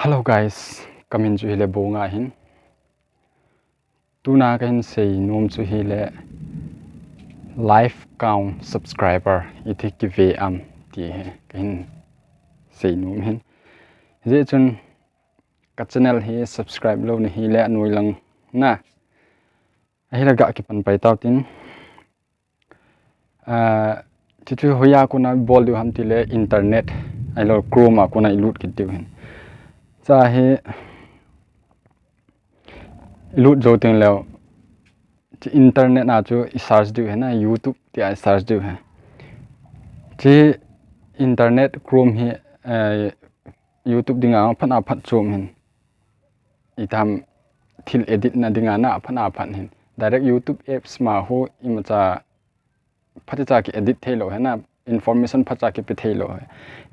Hello guys, come in chu hile bonga hin. Tuna kan say nom chu hile live count subscriber ithi ki ve am ti he kan say nom hin. Je chun ka channel hi subscribe lo ni hile noi lang na. Ai la ga ki pan pai tau tin. Chu hoya ko na bol du ham ti le internet ai lo chrome ko na ilut ki tu hin. Cha he lut jo ting leo internet na chu search du hai na YouTube ti ai search du hai chi internet chrome hi YouTube dinga phana phat chom hin itam thil edit na dinga na phana phan hin direct YouTube apps ma ho imacha phacha ki edit thelo hai na information phacha ki pe thelo hai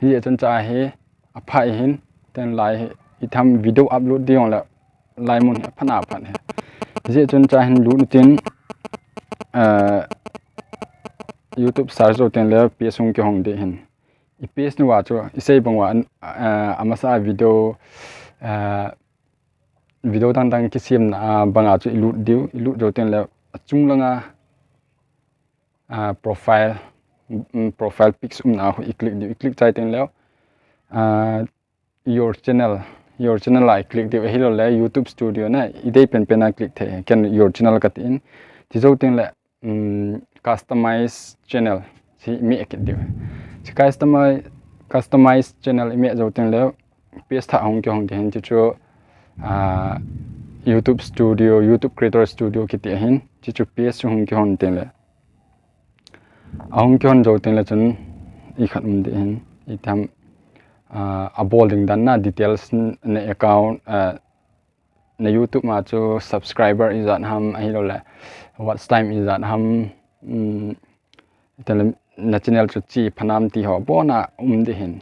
hi chon cha he aphai hin ten lai itam video upload diong la lai mun phana phan hai je chon cha hin lu tin YouTube search ro ten le pesung ki hong de hin I page nu wa chu isei bangwa amasa video video tang ki sim na banga chu ilu ro ten le chung langa profile pics na ho click chai ten le your channel I click the hilo le YouTube studio na idei pen na click the can your channel kat in tizo ting le customize channel si mi ekit de si customize channel mi zo ting le page tha hong ki hong den chu YouTube studio YouTube creator studio ki te hin chu page hong ki hong ten le hong ki hong zo ting le chun I khat de hin I tham abolding dan na details na account na YouTube ma chu subscriber is at ham ahilo la what time is at ham ten na channel chu chi phanam ti ho bona de hin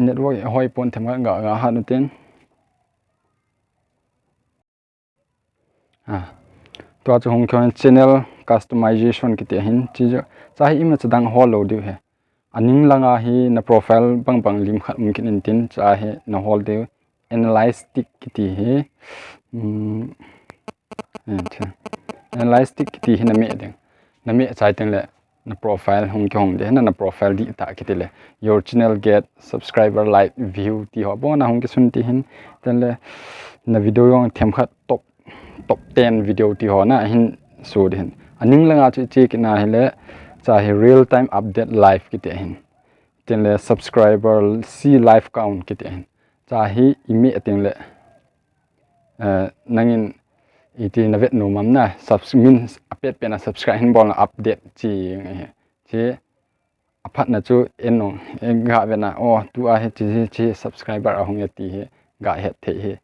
network hoi pon thema ga ha nu ten to chu hong khon channel customization ki te hin chi cha hi ma chadang hol lo du he aning langa hi na profile bang lim khat mungkin in tin cha he na hol de analyze tik ki ti he analyze tik ki ti hi na me chai teng le na profile hong ki hong de na profile di ta ki le your channel get subscriber like view ti ho bo na hong ki sun ti hin ten le na video yong them khat top 10 video ti ho na hin so de hin aning langa chu chi ki na hele cha he real time update live ki te hin ten le subscriber see live count ki te hin cha hi imi ateng le nangin iti na vet no mam na subscribe apet pe na subscribe hin bol update chi nge che aphat na chu enno ga ve na o tu a he chi subscriber a hong ti he ga he the he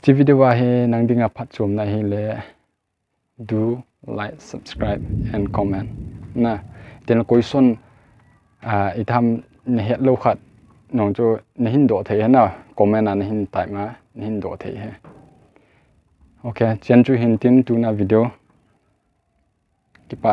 chi video wa he nang dinga phat chom na he le do like subscribe and comment na ten question itham ne het lo khat nong chu ne hin do thei na comment na hin tai ma ne hin do thei he okay chen chu hin tin tu na video ki pa